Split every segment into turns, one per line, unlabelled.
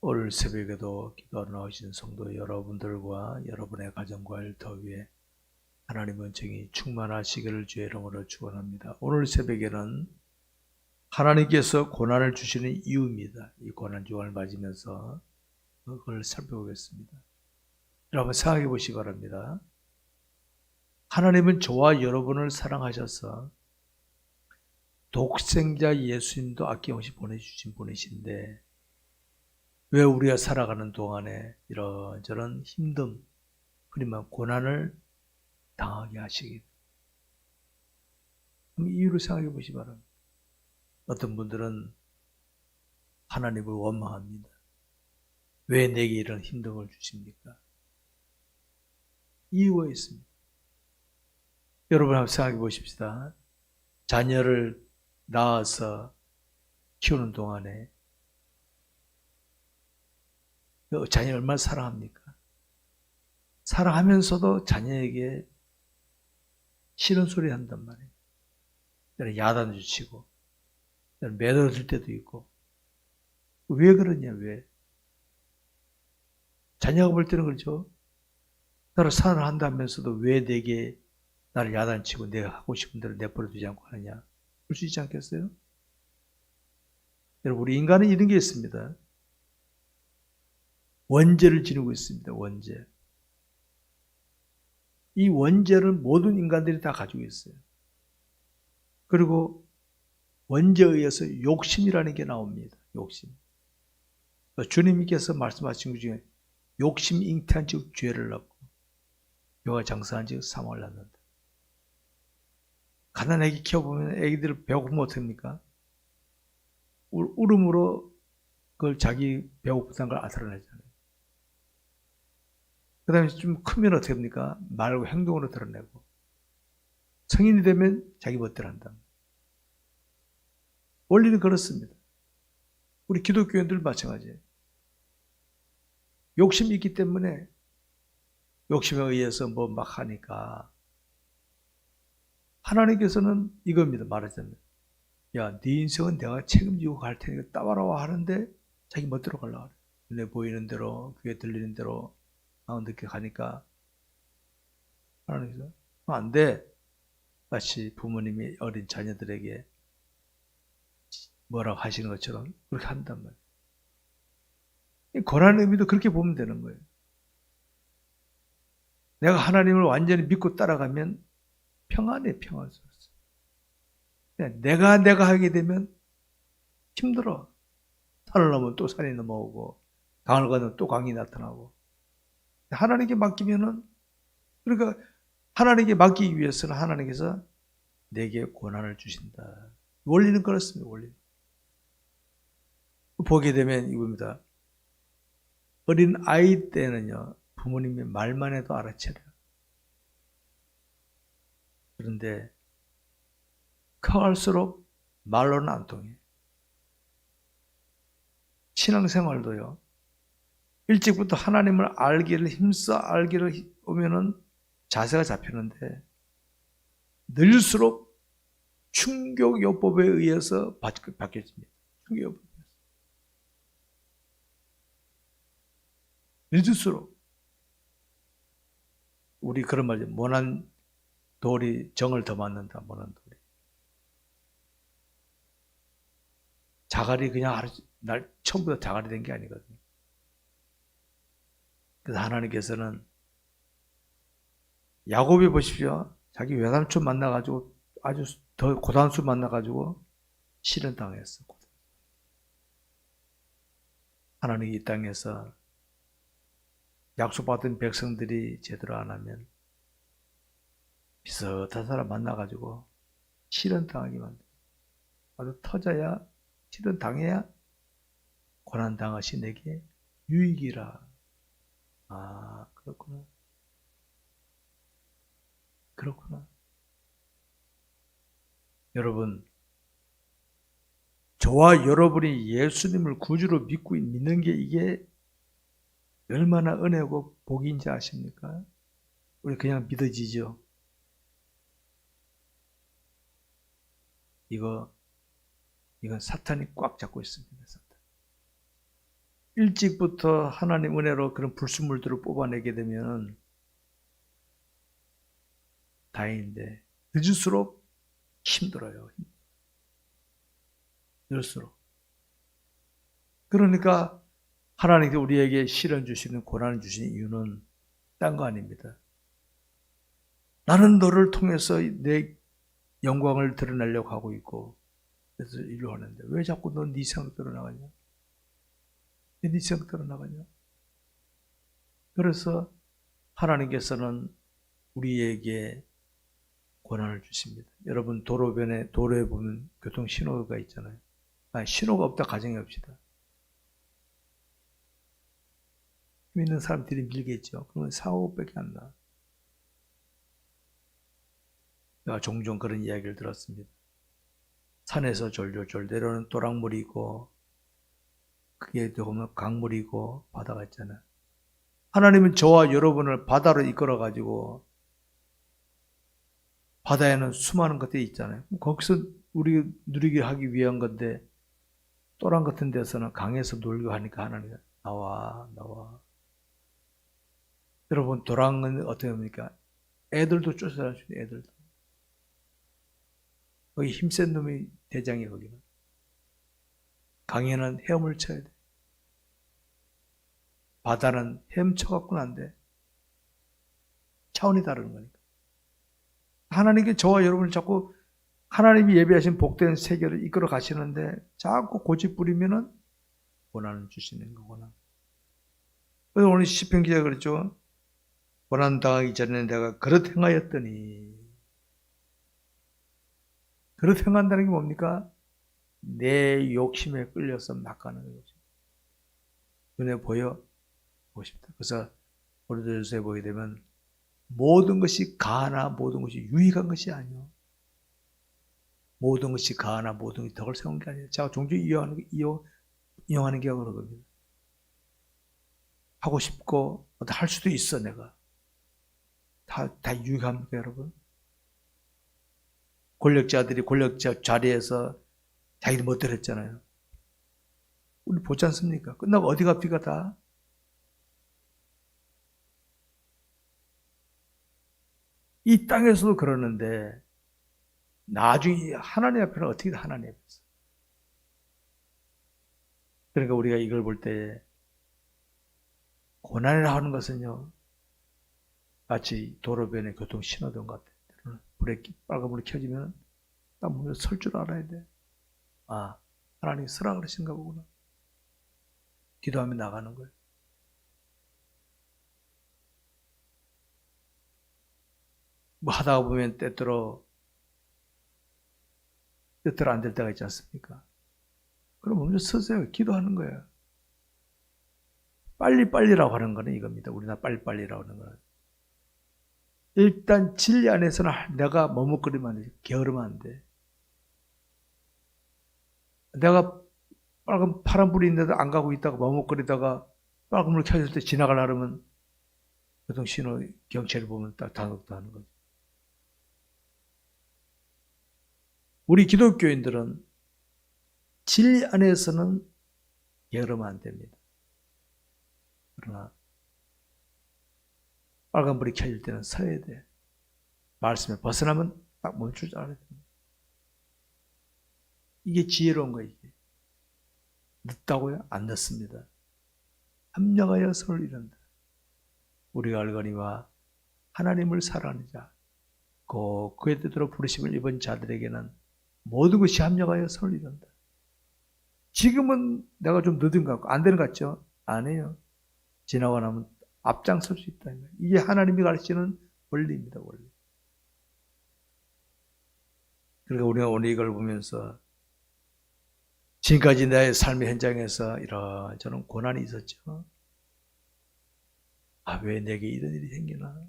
오늘 새벽에도 기도하러 나오신 성도 여러분들과 여러분의 가정과 일터 위에 하나님의 은총이 충만하시기를 주의 이름으로 축원합니다. 오늘 새벽에는 하나님께서 고난을 주시는 이유입니다. 이 고난 중을 맞으면서 그걸 살펴보겠습니다. 여러분 생각해 보시기 바랍니다. 하나님은 저와 여러분을 사랑하셔서 독생자 예수님도 아낌없이 보내주신 분이신데 왜 우리가 살아가는 동안에 이런저런 힘듦, 흔히 말 고난을 당하게 하시기? 이유를 생각해 보시기 바랍니다. 어떤 분들은 하나님을 원망합니다. 왜 내게 이런 힘듦을 주십니까? 이유가 있습니다. 여러분 한번 생각해 보십시다. 자녀를 낳아서 키우는 동안에 자녀를 얼마나 사랑합니까? 사랑하면서도 자녀에게 싫은 소리 한단 말이에요. 때로 야단도 치고, 때로 매달릴 때도 있고. 왜 그러냐, 왜? 자녀가 볼 때는 그렇죠. 나를 사랑한다면서도 왜 내게 나를 야단치고 내가 하고 싶은 대로 내버려두지 않고 하느냐? 그럴 수 있지 않겠어요? 여러분, 우리 인간은 이런 게 있습니다. 원죄를 지니고 있습니다. 원죄. 이 원죄를 모든 인간들이 다 가지고 있어요. 그리고 원죄에 의해서 욕심이라는 게 나옵니다. 욕심. 주님께서 말씀하신 것 중에 욕심 잉태한 즉 죄를 낳고 묘가 장사한 즉 사망을 낳는다. 가난한 애기 키워보면 애기들 배고프면 어떡합니까? 울음으로 그걸 자기 배고프다는 걸 드러내잖아요. 그 다음에 좀 크면 어떻게 합니까? 말과 행동으로 드러내고 성인이 되면 자기 멋대로 한다. 원리는 그렇습니다. 우리 기독교인들 마찬가지예요. 욕심이 있기 때문에 욕심에 의해서 뭐 막 하니까 하나님께서는 이겁니다. 말하자면 야, 네 인생은 내가 책임지고 갈 테니까 따라와 하는데 자기 멋대로 가려고 그래. 눈에 보이는 대로 귀에 들리는 대로 늦게 가니까 하나님께서 안 돼. 마치 부모님이 어린 자녀들에게 뭐라고 하시는 것처럼 그렇게 한단 말이에요. 고난의 의미도 그렇게 보면 되는 거예요. 내가 하나님을 완전히 믿고 따라가면 평안해, 평안스러웠어. 내가 하게 되면 힘들어. 산을 넘으면 또 산이 넘어오고 강을 건너면 또 강이 나타나고. 하나님께 맡기면은, 그러니까 하나님께 맡기기 위해서는 하나님께서 내게 고난을 주신다. 원리는 그렇습니다. 원리. 보게 되면 이겁니다. 어린 아이 때는요, 부모님이 말만 해도 알아채려요. 그런데 커갈수록 말로는 안 통해. 신앙생활도요. 일찍부터 하나님을 알기를 힘써 알기를 오면은 자세가 잡히는데 늘수록 충격요법에 의해서 바뀌어집니다. 충격요법. 늦을수록 우리 그런 말이죠. 모난 돌이 정을 더 맞는다. 모난 돌이. 자갈이 그냥 날 처음부터 자갈이 된 게 아니거든요. 그래서 하나님께서는 야곱이 보십시오. 자기 외삼촌 만나가지고 아주 더 고단수 만나가지고 실현 당했어. 하나님이 이 땅에서 약속받은 백성들이 제대로 안 하면 비슷한 사람 만나가지고 실현 당하게 만들어. 아주 터져야 실현 당해야 고난 당하신 내게 유익이라. 아, 그렇구나. 그렇구나. 여러분, 저와 여러분이 예수님을 구주로 믿는 게 이게 얼마나 은혜고 복인지 아십니까? 우리 그냥 믿어지죠? 이건 사탄이 꽉 잡고 있습니다. 사탄. 일찍부터 하나님 은혜로 그런 불순물들을 뽑아내게 되면 다행인데 늦을수록 힘들어요. 늦을수록. 그러니까 하나님께 우리에게 시련 주시는 고난을 주시는 이유는 딴 거 아닙니다. 나는 너를 통해서 내 영광을 드러내려고 하고 있고 그래서 일을 하는데 왜 자꾸 넌 네 생각 드러나가냐? 왜 네 생각 드러나가냐? 그래서 하나님께서는 우리에게 고난을 주십니다. 여러분 도로에 보면 교통 신호가 있잖아요. 신호가 없다 가정해 봅시다. 힘 있는 사람들이 밀겠죠. 그러면 사고밖에 안 나. 내가 종종 그런 이야기를 들었습니다. 산에서 졸졸졸 내려오는 또랑물이 있고 그게 보면 강물이고 바다가 있잖아요. 하나님은 저와 여러분을 바다로 이끌어가지고 바다에는 수많은 것들이 있잖아요. 거기서 우리 누리게 하기 위한 건데 또랑 같은 데서는 강에서 놀고 하니까 하나님 나와. 여러분 도랑은 어떻게 합니까? 애들도 쫓아다니죠. 애들도. 거기 힘센 놈이 대장이에요. 거기는. 강에는 헤엄을 쳐야 돼. 바다는 헤엄쳐갖고는 안 돼. 차원이 다른 거니까. 하나님께 저와 여러분을 자꾸 하나님이 예비하신 복된 세계를 이끌어 가시는데 자꾸 고집 부리면은 고난을 주시는 거구나. 그래서 오늘 시편 기자가 그랬죠. 고난 당하기 전에 내가 그릇 행하였더니 그릇 행한다는 게 뭡니까? 내 욕심에 끌려서 막 가는 거죠. 눈에 보고 싶다. 그래서 우리도 요새 보게 되면 모든 것이 가하나 모든 것이 유익한 것이 아니요. 모든 것이 가하나 모든 것이 덕을 세운 게 아니에요. 제가 종종 이용하는 게 그러거든요. 하고 싶고 할 수도 있어 내가. 다 유익합니까 여러분? 권력자들이 권력자 자리에서 자기들 멋대로 했잖아요. 우리 보지 않습니까? 끝나고 어디 갑니까 다? 이 땅에서도 그러는데 나중에 하나님 앞에는 어떻게 하나님 앞에서. 그러니까 우리가 이걸 볼 때 고난이라 하는 것은요 마치 도로변에 교통 신호등 같아요. 브레이크 빨간불이 켜지면 딱 보면 설 줄 알아야 돼. 아 하나님이 서라 그러신가 보구나. 기도하며 나가는 거예요. 뭐 하다가 보면 때때로 안 될 때가 있지 않습니까? 그럼 먼저 서세요. 기도하는 거예요. 빨리빨리라고 하는 거는 이겁니다. 우리나라 빨리빨리라고 하는 거는. 일단 진리 안에서는 내가 머뭇거리면 안 돼. 게으르면 안 돼. 내가 파란불이 있는데도 안 가고 있다가 머뭇거리다가 빨간불 켜질 때 지나가려면 교통 신호 경찰을 보면 딱 단속도 하는 거죠. 우리 기독교인들은 진리 안에서는 게으르면 안 됩니다. 그러나 빨간불이 켜질 때는 서야 돼. 말씀에 벗어나면 딱 멈출 줄 알아야 됩니다. 이게 지혜로운 거예요. 이게. 늦다고요? 안 늦습니다. 합력하여 서로 이룬다. 우리가 알거니와 하나님을 사랑하는 자, 그의 뜻대로 부르심을 입은 자들에게는 모든 것이 합력하여 서로 이룬다. 지금은 내가 좀 늦은 것 같고 안 되는 것 같죠? 아니에요. 지나고 나면 앞장설 수 있다. 이게 하나님이 가르치는 원리입니다. 원리. 그러니까 우리가 오늘 이걸 보면서 지금까지 내 삶의 현장에서 이런저런 고난이 있었죠. 왜 내게 이런 일이 생기나?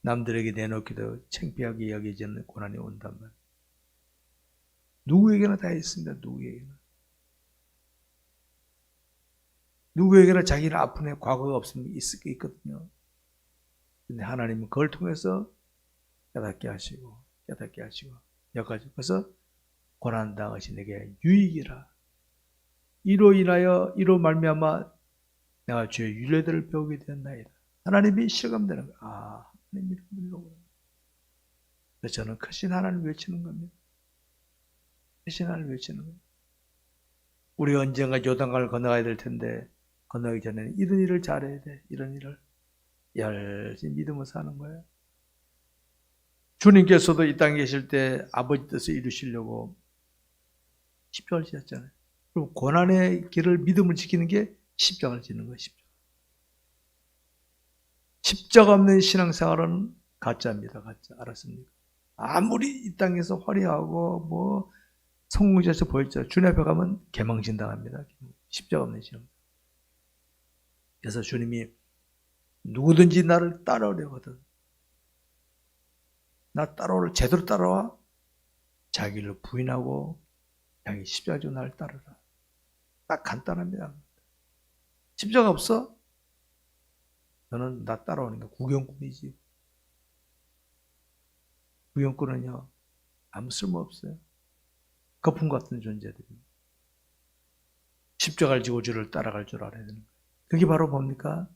남들에게 내놓기도 창피하게 여겨지는 고난이 온단 말이에요. 누구에게나 다 있습니다. 누구에게나 자기는 아픈 과거가 없으면 있거든요. 근데 하나님은 그걸 통해서 깨닫게 하시고 여기까지. 그래서 고난당하신 내게 유익이라. 이로 말미암아 내가 주의 윤례들을 배우게 되었나이다. 하나님이 실감되는 거야. 아, 하나님 이렇게. 그래서 저는 크신 하나님을 외치는 겁니다. 크신 하나님을 외치는 겁니다. 우리 언젠가 요단강을 건너가야 될 텐데 건너기 전에는 이런 일을 잘해야 돼. 이런 일을 열심히 믿으며 사는 거예요. 주님께서도 이 땅에 계실 때 아버지 뜻을 이루시려고 십자가를 지셨잖아요. 그럼 고난의 길을 믿음을 지키는 게 십자가를 지는 거예요. 십자가 없는 신앙생활은 가짜입니다. 가짜. 알았습니까? 아무리 이 땅에서 화려하고 뭐 성공자에서 보였죠. 주님 앞에 가면 개망신당합니다. 십자가 없는 신앙. 그래서 주님이 누구든지 나를 따라오려거든. 나 따라오를 제대로 따라와. 자기를 부인하고 자기 십자가 지고 나를 따르라. 딱 간단합니다. 십자가 없어? 너는 나 따라오는 게 구경꾼이지. 구경꾼은요 아무 쓸모 없어요. 거품 같은 존재들입니다. 십자가를 지고 주를 따라갈 줄 알아야 되는 거예요. 그게 바로 뭡니까?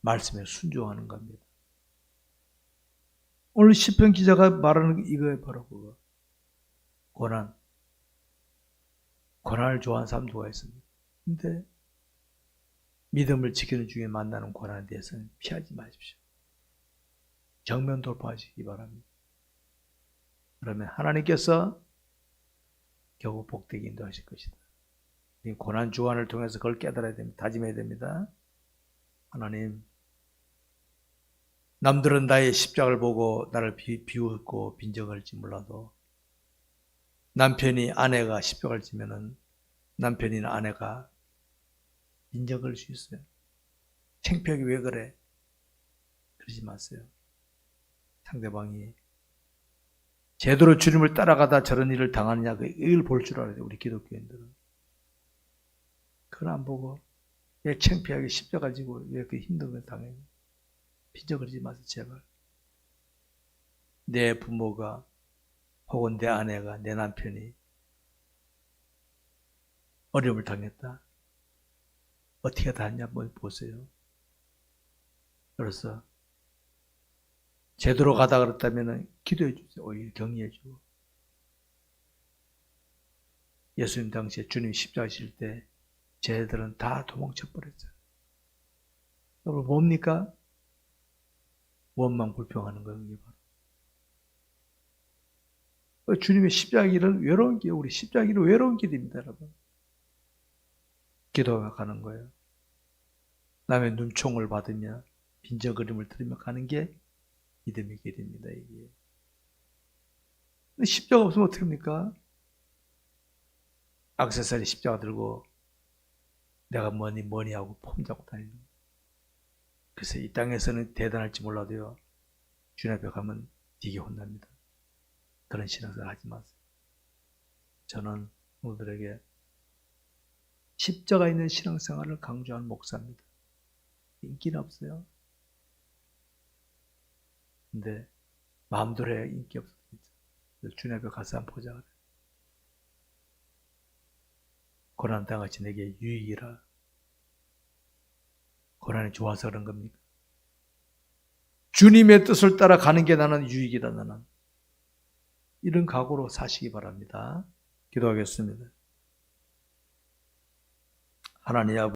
말씀에 순종하는 겁니다. 오늘 시편 기자가 말하는 이거에 바로 그거. 고난을 좋아하는 사람 누가 있습니까? 근데 믿음을 지키는 중에 만나는 고난에 대해서는 피하지 마십시오. 정면 돌파하시기 바랍니다. 그러면 하나님께서 결국 복되게 인도하실 것이다. 이 고난 주간을 통해서 그걸 깨달아야 됩니다. 다짐해야 됩니다. 하나님, 남들은 나의 십자가를 보고 나를 비웃고 빈정할지 몰라도 남편이 아내가 십자가를 지면은 남편이나 아내가 빈정할 수 있어요. 창피하게 왜 그래? 그러지 마세요. 상대방이 제대로 주님을 따라가다 저런 일을 당하느냐, 이걸 볼 줄 알아야 돼요. 우리 기독교인들은. 그걸 안 보고 왜 창피하게 십자가 지고 왜 그 힘든 걸 당해요? 빈정거리지 마세요. 제발. 내 부모가 혹은 내 아내가, 내 남편이 어려움을 당했다. 어떻게 다했냐 한번 보세요. 그래서 제대로 가다 그랬다면 기도해 주세요. 오히려 격려해 주고. 예수님 당시에 주님 십자가 지실 때 쟤들은 다 도망쳐 버렸어요. 여러분 뭡니까? 원망 불평하는 거예요. 이게 바로. 주님의 십자가 길은 외로운 길, 우리 십자가 길은 외로운 길입니다, 여러분. 기도가 가는 거예요. 남의 눈총을 받으며 빈정거림을 들으며 가는 게 믿음의 길입니다. 이게. 근데 십자가 없으면 어떻게 합니까? 액세서리 십자가 들고 내가 뭐니 하고 폼 잡고 다니는 거예요. 그래서 이 땅에서는 대단할지 몰라도요, 주님 앞에 가면 되게 혼납니다. 그런 신앙생활 하지 마세요. 저는 오늘들에게 십자가 있는 신앙생활을 강조하는 목사입니다. 인기는 없어요. 근데 마음대로 해야 인기 없어요. 주님 앞에 가서 한번 보자. 고난 당하시 내게 유익이라. 고난이 좋아서 그런 겁니까? 주님의 뜻을 따라 가는 게 나는 유익이다. 나는 이런 각오로 사시기 바랍니다. 기도하겠습니다. 하나님 아버지,